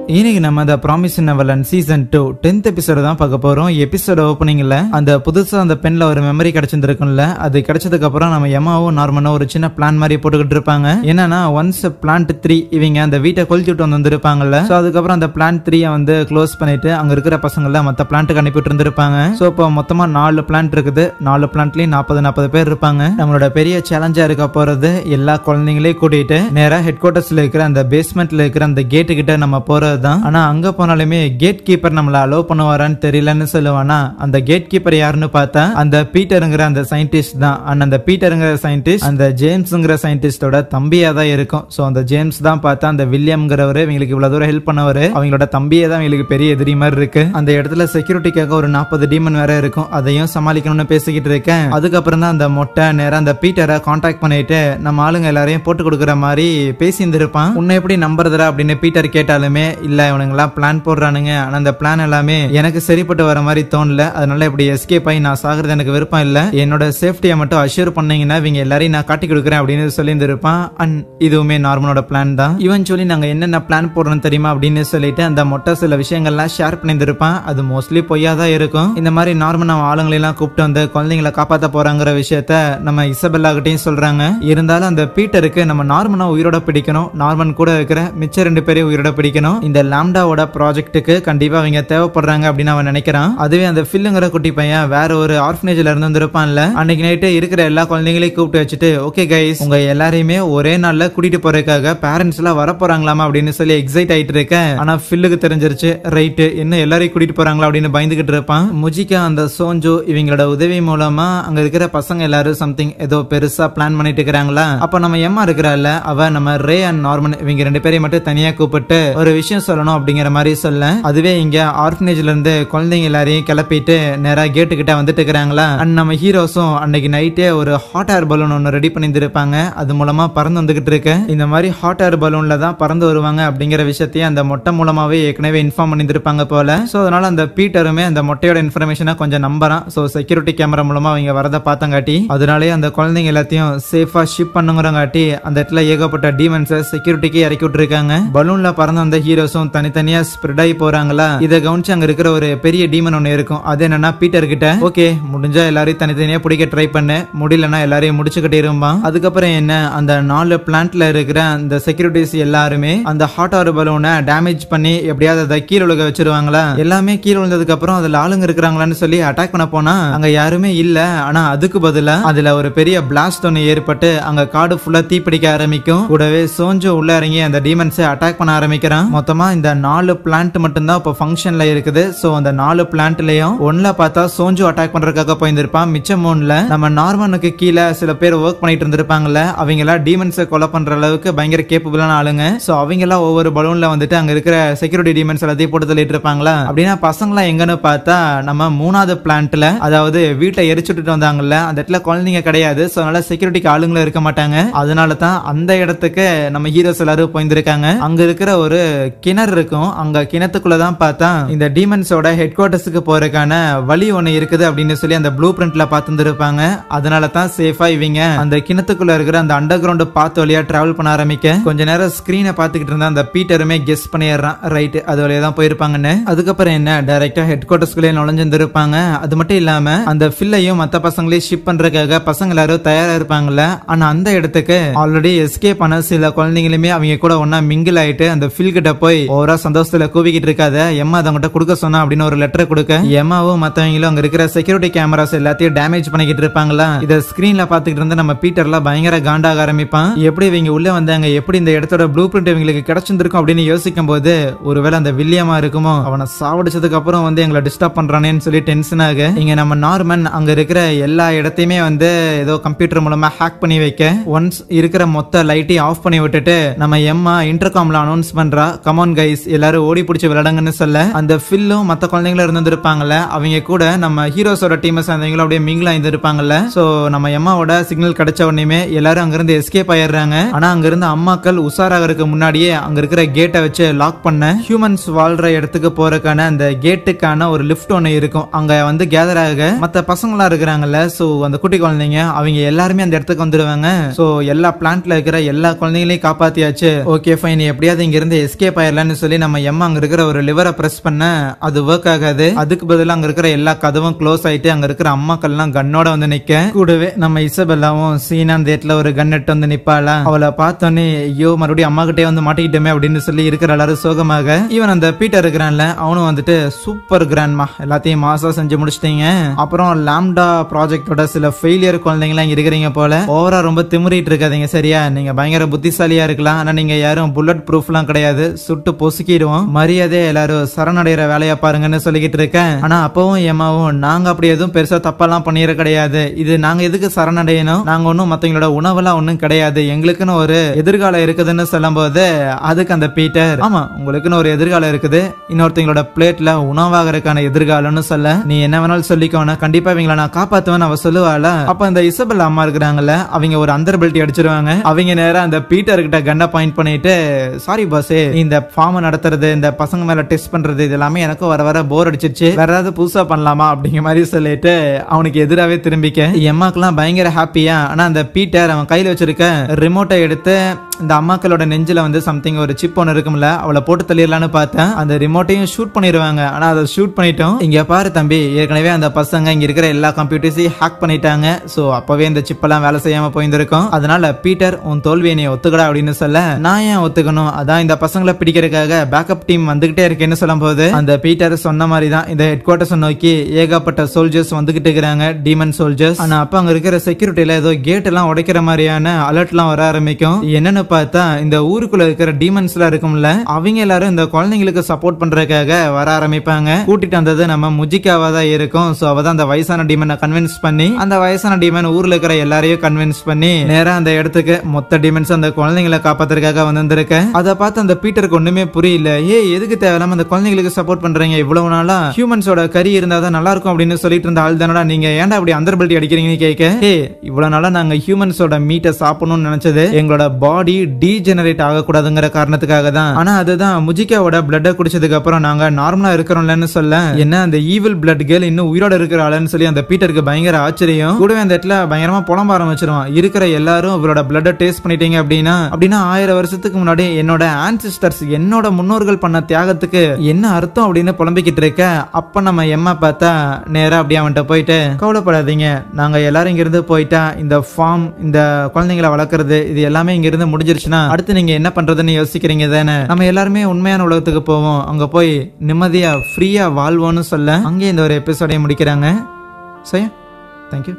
இன்னைக்கு நம்ம The Promised Neverland season 2 10th episode தான் பார்க்க போறோம். எபிசோட் ஓப்பனிங்ல அந்த புதுசா அந்த பென்ல ஒரு மெமரி கிடைச்சிருக்கும்ல, அது கிடைச்சதுக்கு அப்புறம் நம்ம எம்மாவும் நார்மலா ஒரு சின்ன பிளான் மாதிரி போட்டுக்கிட்டு இருப்பாங்க. என்னன்னா ஒன்ஸ் பிளான்ட் 3 இவங்க அந்த வீட்டை கொளுத்திட்டு வந்திருப்பாங்கல்ல, சோ அதுக்கப்புறம் அந்த பிளான்ட் 3 வந்து க்ளோஸ் பண்ணிட்டு அங்க இருக்கிற பசங்கள மத்த பிளான்ட்டுக்கு அனுப்பிட்டு இருந்திருப்பாங்க. சோ இப்போ மொத்தமா 4 பிளான்ட் இருக்குது. 4 பிளான்ட்லயும் 40 பேர் இருப்பாங்க. நம்மளோட பெரிய சேலஞ்சா இருக்க போறது எல்லா குழந்தைங்களையும் கூட்டிட்டு நேரா ஹெட் குவார்டர்ஸ்ல இருக்கிற அந்த பேஸ்மெண்ட்ல இருக்கிற அந்த கேட்டு கிட்ட நம்ம போறது. ஆனா அங்க போனாலுமே கேட் கீப்பர் நம்மள அலோவ் பண்ணுவாரான்னு தெரியலன்னு சொல்லுவானா. அந்த கேட் கீப்பர் யாருன்னு பார்த்தா அந்த பீட்டருங்கிற அந்த சயின்டிஸ்ட் தான். அந்த பீட்டருங்கிற சயின்டிஸ்ட் அந்த ஜேம்ஸ்ங்கிற சயின்டிஸ்டோட தம்பியா தான் இருக்கும். சோ அந்த ஜேம்ஸ் தான் பார்த்தா அந்த வில்லியம்ங்கிறவரு இவங்களுக்கு இவ்வளவு தூரம் ஹெல்ப் பண்ணவரு அவங்களோட தம்பியே தான் இவங்களுக்கு பெரிய எதிரி மாதிரி இருக்கு. அந்த இடத்துல செக்யூரிட்டிக்காக ஒரு 40 டீமன் வேற இருக்கும். அதையும் சமாளிக்கணும்னு பேசிக்கிட்டு இருக்கேன். அதுக்கப்புறம் தான் அந்த மொட்டை நேரம் அந்த பீட்டரை கான்டாக்ட் பண்ணிட்டு நம்ம ஆளுங்க எல்லாரையும் போட்டு கொடுக்குற மாதிரி பேசியிருந்திருப்பான். உன்னை எப்படி நம்புறதுரா அப்படின்னு பீட்டர் கேட்டாலுமே இல்ல இவனுங்கெல்லாம் பிளான் போடுறானுங்க, ஆனா அந்த பிளான் எல்லாமே எனக்கு சரிப்பட்டு வர மாதிரி தோணல, அதனால இப்படி எஸ்கேப் ஆகி நான் சாகிறது எனக்கு விருப்பம் இல்ல, என்னோட சேஃப்டியை மட்டும் அஷ்யூர் பண்ணீங்கன்னா இவங்க எல்லாரையும் நான் காட்டி கொடுக்குறேன் அப்படின்னு சொல்லியிருந்திருப்பான். அண்ட் இதுவுமே நார்மலோட பிளான் தான். இவன் சொல்லி நாங்க என்னென்ன பிளான் போடுறோம் தெரியுமா அப்படின்னு சொல்லிட்டு அந்த மொட்டை சில விஷயங்கள்லாம் ஷேர் பண்ணியிருந்திருப்பான். அது மோஸ்ட்லி பொய்யா தான் இருக்கும். இந்த மாதிரி நார்மல் நம்ம ஆளுங்களெல்லாம் கூப்பிட்டு வந்து குழந்தைங்களை காப்பாற்ற போறாங்கிற விஷயத்த நம்ம இசபெல்லா கிட்டையும் சொல்றாங்க. இருந்தாலும் அந்த பீட்டருக்கு நம்ம நார்மனா உயிரோட பிடிக்கணும், நார்மன் கூட இருக்கிற மிச்ச 2 பேரையும் உயிரோட பிடிக்கணும். இந்த லாம்டாவோட ப்ராஜெக்ட்டுக்கு கண்டிப்பா அவங்க தேவைப்படுறாங்க அப்படின்னு அவன் நினைக்கிறான். அதுவே அந்த ஃபில்லுங்கிற குட்டி பையன் வேற ஒரு ஆர்ஃபனேஜ்ல இருந்து வந்திருப்பான்ல, அன்னைக்கு நைட்டு இருக்கிற எல்லா குழந்தைங்களையும் கூப்பிட்டு வச்சுட்டு ஓகே கைஸ் உங்க எல்லாரையுமே ஒரே நாள்ல கூட்டிட்டு போறதுக்காக பேரண்ட்ஸ் எல்லாம் வர போறாங்களாமா அப்படின்னு சொல்லி எக்ஸைட் ஆயிட்டு இருக்கேன். ஆனா ஃபில்லுக்கு தெரிஞ்சிருச்சு ரைட்டு என்ன எல்லாரையும் கூட்டிட்டு போறாங்களா அப்படின்னு பயந்துகிட்டு இருப்பான். முஜிகா அந்த சோஞ்சோ இவங்களோட உதவி மூலமா அங்க இருக்கிற பசங்க எல்லாரும் சம்திங் ஏதோ பெருசா பிளான் பண்ணிட்டு இருக்காங்களா. அப்ப நம்ம எம்மா இருக்கிறாள் அவ நம்ம ரே அண்ட் நார்மன் இவங்க 2 பேரையும் மட்டும் தனியா கூப்பிட்டு ஒரு விஷயம் சொல்லணும் அப்படிங்கிற மாதிரி சொல்ல, அதுவே இங்க ஆர்ஃபனேஜ்ல இருந்து குழந்தைங்க எல்லாரையும் கிளப்பிட்டு நேரா கேட்டு கிட்ட வந்துட்டு இருக்காங்களா. அண்ட் நம்ம ஹீரோஸும் அன்னைக்கு நைட்டே ஒரு ஹாட் ஏர் பலூன் ஒன்னு ரெடி பண்ணிருப்பாங்க. அது மூலமா பறந்து வந்துகிட்டு இருக்கு. இந்த மாதிரி ஹாட் ஏர் பலூன்ல தான் பறந்து வருவாங்க அப்படிங்கிற விஷயத்தையும் அந்த மொட்டை மூலமாவே ஏற்கனவே இன்ஃபார்ம் பண்ணிருப்பாங்க போல. சோ அதனால அந்த பீட்டருமே அந்த மொட்டையோட இன்ஃபர்மேஷனை கொஞ்சம் நம்பறான். சோ செக்யூரிட்டி கேமரா மூலமா அவங்க வரத பார்த்தங்காட்டி அதனாலே அந்த குழந்தைங்க எல்லாத்தையும் சேஃபா ஷிப் பண்ணுங்கிறங்காட்டி அந்த இடத்துல ஏகப்பட்ட டீமன்ஸை செக்யூரிட்டிக்கு இறக்கி விட்டுருக்காங்க. பலூன்ல பறந்த அந்த ஹீரோஸும் தனித்தனியா ஸ்ப்ரெட் ஆகி போறாங்களா. இதை கவனிச்சு அங்க இருக்கிற ஒரு பெரிய டீமன் ஒன்னு இருக்கும். அது என்னன்னா பீட்டர் கிட்ட ஓகே முடிஞ்சா எல்லாரையும் தனித்தனியா பிடிக்க ட்ரை பண்ணு, முடியலன்னா எல்லாரையும் முடிச்சுக்கிட்டே இருப்பான். அதுக்கப்புறம் என்ன அந்த 4 பிளான்ட்ல இருக்கிற அந்த செக்யூரிட்டிஸ் எல்லாருமே அந்த ஹாட் ஏர் பலூனை டேமேஜ் பண்ணி எப்படியாவது அதை கீழே விழுக வச்சிருவாங்களா. எல்லாமே கீழே விழுந்ததுக்கு அப்புறம் அதுல ஆளுங்க இருக்கிறாங்களான்னு சொல்லி அட்டாக் பண்ண போனா அங்க யாருமே இல்ல. ஆனா அதுக்கு பதிலா அதுல ஒரு பெரிய பிளாஸ்ட் ஒன்னு ஏற்பட்டு அங்க காடு ஃபுல்லா தீப்பிடிக்க ஆரம்பிக்கும். கூடவே சோஞ்சோ உள்ள இறங்கி அந்த டீமன்ஸை அட்டாக் பண்ண ஆரம்பிக்கிறான். மொத்தமா இந்த 4 பிளான்ட் மட்டும் தான் இப்ப ஃபங்க்ஷன்ல இருக்குது. சோ அந்த 4 பிளான்ட்லயும் ஒன்ல பார்த்தா சோஞ்சோ அட்டாக் பண்றதுக்காக போயிருந்திருப்பான். மிச்சம் 3ல நம்ம நார்மனுக்கு கீழே சில பேர் ஒர்க் பண்ணிட்டு இருந்திருப்பாங்கல்ல, அவங்க எல்லாம் டீமன்ஸை கொலை பண்ற அளவுக்கு பயங்கர கேப்பபிளான ஆளுங்க. சோ அவங்க எல்லாம் ஒவ்வொரு பலூன்ல வந்துட்டு அங்க இருக்கிற செக்யூரிட்டி டீமன்ஸ் எல்லாத்தையும் போட்டு தள்ளிட்டு இருப்பாங்களா. அப்படின்னா பசங்களா எங்கன்னு பார்த்தா நம்ம 3வது பிளான்ட்ல, அதாவது வீட்டை எரிச்சுட்டு வந்தாங்கல்ல அந்த இடத்துல குழந்தைங்க கிடையாது. சோ அதனால செக்யூரிட்டிக்கு ஆளுங்களும் இருக்க மாட்டாங்க. அதனால தான் அந்த இடத்துக்கு நம்ம ஹீரோஸ் எல்லாரும் போயிருந்திருக்காங்க. அங்க இருக்கிற ஒரு கிணறு இருக்கும். அங்க கிணத்துக்குள்ளதான் பார்த்தா இந்த டீமன்ஸோட ஹெட் குவார்டர்ஸ்க்கு போறதுக்கான வழி ஒண்ணு இருக்குது அப்படின்னு சொல்லி அந்த ப்ளூ பிரிண்ட்ல பார்த்துருப்பாங்க. அதனால தான் சேஃபா இவங்க அந்த கிணத்துக்குள்ள இருக்கிற அந்த அண்டர் கிரவுண்ட் பாத் வழியா டிராவல் பண்ண ஆரம்பிக்க கொஞ்ச நேரம் ஸ்கிரீனை பார்த்துக்கிட்டு இருந்தா அந்த பீட்டருமே கெஸ் பண்ணிடுறான் ரைட் அது வழியா தான் போயிருப்பாங்கன்னு. அதுக்கப்புறம் என்ன டைரக்டா ஹெட் குவார்டர்ஸ்குள்ளே நுழைஞ்சிருப்பாங்க. அது மட்டும் இல்லாம அந்த ஃபில்லையும் மத்த பசங்களையும் ஷிப் பண்றதுக்காக பசங்க எல்லாரும் தயாரா இருப்பாங்கல்ல. ஆனா அந்த இடத்துக்கு ஆல்ரெடி எஸ்கேப் பண்ண சில குழந்தைங்களுமே அவங்க கூட ஒன்னா மிங்கிள் ஆயிட்டு அந்த ஃபில் கிட்ட போய் ஓவரா சந்தோஷத்துல கூவிக்கிட்டு இருக்காத எம்மா அதங்கிட்ட கொடுக்க சொன்னா அப்படின்னு ஒரு லெட்டர் கொடுக்க எம்மாவும் மத்தவங்களும் அங்க இருக்கிற செக்யூரிட்டி கேமராஸ் எல்லாத்தையும் டேமேஜ் பண்ணிக்கிட்டு இருப்பாங்களா. இத ஸ்கிரீன்ல பாத்துக்கிட்டு இருந்து நம்ம பீட்டர்ல பயங்கர காண்டாக ஆரம்பிப்பான். எப்படி இவங்க உள்ள வந்தாங்க, எப்படி இந்த இடத்தோட ப்ளூ பிரிண்ட் இவங்களுக்கு கிடைச்சிருக்கும் அப்படின்னு யோசிக்கும் போது ஒருவேளை அந்த வில்லியமா இருக்குமோ, அவனை சாவடிச்சதுக்கு அப்புறம் வந்து எங்களை டிஸ்டர்ப் பண்றானேன்னு சொல்லி டென்ஷன் ஆக இங்க நம்ம நார்மன் அங்க இருக்கிற எல்லா இடத்தையுமே வந்து ஏதோ கம்ப்யூட்டர் மூலமா ஹேக் பண்ணி வைக்க ஒன்ஸ் இருக்கிற மொத்த லைட்டையும் ஆஃப் பண்ணி விட்டுட்டு நம்ம எம்மா இன்டர்காம்ல அனௌன்ஸ் பண்றா கமான் கைஸ் எல்லாரும் ஓடி பிடிச்சி விளையாடுங்கன்னு சொல்ல அந்த ஃபில்லும் மத்த குழந்தைங்களும் இருந்திருப்பாங்கல்ல அவங்க கூட நம்ம ஹீரோஸோட டீம் சேர்ந்தவங்களும் அப்படியே மிங்கிலா இருந்திருப்பாங்கல்ல. சோ நம்ம எம்மாவோட சிக்னல் கிடைச்ச உடனே எல்லாரும் அங்கிருந்து எஸ்கேப் ஆயிடுறாங்க. ஆனா அங்க இருந்த அம்மாக்கள் உஷாராகிறதுக்கு முன்னாடியே அங்க இருக்கிற கேட்டை வச்சு லாக் பண்ண ஹியூமன்ஸ் வாழ்ற இடத்துக்கு போறதுக்கான அந்த கேட்டுக்கான ஒரு லிஃப்ட் ஒன்னு இருக்கும். அங்க வந்து கேதர் ஆக மத்த பசங்களா இருக்கிறாங்கல்ல, சோ அந்த குட்டி குழந்தைங்க அவங்க எல்லாருமே அந்த இடத்துக்கு வந்துடுவாங்க. சோ எல்லா பிளான்ட்ல இருக்கிற எல்லா குழந்தைங்களையும் காப்பாத்தியாச்சு. ஓகே ஃபைன் எப்படியாவது இங்க இருந்து எஸ்கேப் ஆயிர ஆயிடலாம்னு சொல்லி நம்ம எம்மா அங்க இருக்கிற ஒரு லிவரை பிரஸ் பண்ண அது ஒர்க் ஆகாது. அதுக்கு பதிலா அங்க இருக்கிற எல்லா கதவும் க்ளோஸ் ஆயிட்டு அங்க இருக்கிற அம்மாக்கள் எல்லாம் கன்னோட வந்து நிக்க, கூடவே நம்ம இசபெல்லாவும் சீனா அந்த இடத்துல ஒரு கன் எடுத்து வந்து நிப்பாளா. அவளை பார்த்தோன்னே ஐயோ மறுபடியும் அம்மா கிட்டே வந்து மாட்டிக்கிட்டோமே அப்படின்னு சொல்லி இருக்கிற எல்லாரும் சோகமாக. இவன் அந்த பீட்டர் இருக்கிறான்ல அவனும் வந்துட்டு சூப்பர் கிராண்ட்மா எல்லாத்தையும் மாசா செஞ்சு முடிச்சிட்டீங்க. அப்புறம் லாம்டா ப்ராஜெக்டோட சில ஃபெயிலியர் குழந்தைங்களா இங்க இருக்கிறீங்க போல. ஓவரா ரொம்ப திமிரிட்டு இருக்காதீங்க சரியா? நீங்க பயங்கர புத்திசாலியா இருக்கலாம், ஆனா நீங்க யாரும் புல்லட் ப்ரூஃப் எல்லாம் கிடையாது, சுட்டு பொசுக்கிடுவோம். மரியாதை எல்லாரும் சரணடைகிற வேலையா பாருங்கன்னு சொல்லிக்கிட்டு இருக்கேன். ஆனா அப்பவும் எம்மாவும் நாங்க அப்படி எதுவும் பெருசா தப்பெல்லாம் பண்ணிட கிடையாது, இது நாங்க எதுக்கு சரணடையணும், நாங்க ஒன்னும் மத்தவங்களோட உணவெல்லாம் ஒன்னும் கிடையாது, எங்களுக்குன்னு ஒரு எதிர்காலம் இருக்குதுன்னு சொல்லும் போது அதுக்கு அந்த பீட்டர் ஆமா உங்களுக்குன்னு ஒரு எதிர்காலம் இருக்குது, இன்னொருத்தங்களோட பிளேட்ல உணவாகிறதுக்கான எதிர்காலம்னு சொல்ல, நீ என்ன வேணாலும் சொல்லிக்கோனா கண்டிப்பா இவங்களை நான் காப்பாத்துவேன் அவ சொல்லுவாள. அப்ப இந்த இசபெல் அம்மா இருக்கிறாங்கல்ல அவங்க ஒரு அந்தர்பெல்ட்டி அடிச்சிருவாங்க. அவங்க நேரம் அந்த பீட்டர் கிட்ட கண்ணை பாயிண்ட் பண்ணிட்டு சாரி பாஸ் இந்த ஃபார்ம் நடத்துறது இந்த பசங்க மேல டெஸ்ட் பண்றது இது எல்லாமே எனக்கு வர வர போர் அடிச்சிருச்சு, வேற ஏதாவது புதுசா பண்ணலாமா அப்படிங்கிற மாதிரி சொல்லிட்டு அவனுக்கு எதிராவே திரும்பிக்க எம்மாக்கெல்லாம் பயங்கர ஹாப்பியா. ஆனா அந்த பீட்டர் அவன் கையில வச்சிருக்க ரிமோட்டை எடுத்து இந்த அம்மாக்களோட நெஞ்சில வந்து சம்திங் ஒரு சிப் ஒன்னு இருக்கும்ல அவளை போட்டு தள்ளிடலான்னு பார்த்தேன். அந்த ரிமோட்டையும் ஷூட் பண்ணிடுவாங்க. ஆனா அதை ஷூட் பண்ணிட்டோம். இங்க பாரு தம்பி ஏற்கனவே அந்த பசங்க இங்க இருக்கிற எல்லா கம்ப்யூட்டர்ஸையும் ஹேக் பண்ணிட்டாங்க. சோ அப்பவே இந்த சிப் எல்லாம் வேலை செய்யாம போயிருந்திருக்கும். அதனால பீட்டர் உன் தோல்வியை நீ ஒத்துக்கடா அப்படின்னு சொல்ல, நான் ஏன் ஒத்துக்கணும், அதான் இந்த பசங்களை பிடிக்கிறதுக்காக பேக்கப் டீம் வந்துகிட்டே இருக்கேன்னு சொல்லும் போது அந்த பீட்டர் சொன்ன மாதிரி தான் இந்த ஹெட் குவார்டர்ஸ் நோக்கி ஏகப்பட்ட சோல்ஜர்ஸ் வந்துகிட்டு இருக்கிறாங்க, டீமன் சோல்ஜர்ஸ். ஆனா அப்ப அங்க இருக்கிற செக்யூரிட்டில ஏதோ கேட் எல்லாம் உடைக்கிற மாதிரியான அலர்ட் எல்லாம் வர ஆரம்பிக்கும். என்னன்னு பார்த்தா இந்த ஊருக்குள்ள இருக்கிற டீமன்ஸ் எல்லாம் இருக்கும்ல அவங்க எல்லாரும் இந்த குழந்தைங்களுக்கு சப்போர்ட் பண்றதுக்காக வர ஆரம்பிப்பாங்க. கூட்டிட்டு வந்தது நம்ம முஜிகாவா தான் இருக்கும். சோ அவதான் அந்த வயசான டீமனை கன்வின்ஸ் பண்ணி அந்த வயசான டீமன் ஊர்ல இருக்கிற எல்லாரையும் கன்வின்ஸ் பண்ணி நேரா அந்த இடத்துக்கு மொத்த டீமன்ஸ் அந்த குழந்தைங்களை காப்பாத்துறதுக்காக வந்திருக்க. அதை பார்த்து அந்த பீட்டருக்கு ஒண்ணுமே புரியல. எதுக்கு தேவையில்லாம அந்த குழந்தைங்களுக்கு சப்போர்ட் பண்றீங்க, இவ்வளவு நாளா ஹியூமன்ஸோட கறி இருந்தாதான் நல்லா இருக்கும் அப்படின்னு சொல்லிட்டு இருந்த ஆள் தானடா நீங்க, ஏன்டா அப்படி அந்தர்பெல்ட்டி அடிக்கிறீங்கன்னு கேட்க, இவ்வளவு நாளா நாங்க ஹியூமன்ஸோட மீட்டை சாப்பிடணும்னு நினைச்சது எங்களோட பாடி டீஜெனரேட் ஆகக்கூடாதுங்கிற காரணத்துக்காக தான். ஆனா அதுதான் முஜிகாவோட பிளட்டை குடிச்சதுக்கு அப்புறம் நாங்க நார்மலா இருக்கிறோம்லன்னு சொல்ல, என்ன அந்த ஈவில் பிளட் கேர்ள் இன்னும் உயிரோட இருக்கிற ஆளுன்னு சொல்லி அந்த பீட்டருக்கு பயங்கர ஆச்சரியம். கூடவே அந்த இடத்துல பயங்கரமா புலம்ப ஆரம்பிச்சிருவான். இருக்கிற எல்லாரும் இவரோட பிளட்டை டேஸ்ட் பண்ணிட்டீங்க அப்படின்னா 1000 வருஷத்துக்கு முன்னாடி என்னோட ஆன்சிஸ்டர்ஸ் என்னோட முன்னோர்கள் பண்ண தியாகத்துக்கு என்ன அர்த்தம் அப்படின்னு புலம்பிக்கிட்டு இருக்க. அப்ப நம்ம எம்மா பார்த்தா நேரா அப்படியே அவன்கிட்ட போயிட்டு கவலைப்படாதீங்க, நாங்க எல்லாரும் இங்க இருந்து போயிட்டா இந்த ஃபார்ம் இந்த குழந்தைங்களை வளர்க்கறது இது எல்லாமே இங்க இருந்து முடிஞ்சிருச்சுன்னா அடுத்து நீங்க என்ன பண்றதுன்னு யோசிக்கிறீங்க தானே, நம்ம எல்லாருமே உண்மையான உலகத்துக்கு போவோம், அங்க போய் நிம்மதியா ஃப்ரீயா வாழ்வோம்னு சொல்ல அங்கே இந்த ஒரு எபிசோடைய முடிக்கிறாங்க. சரி, தேங்க்யூ.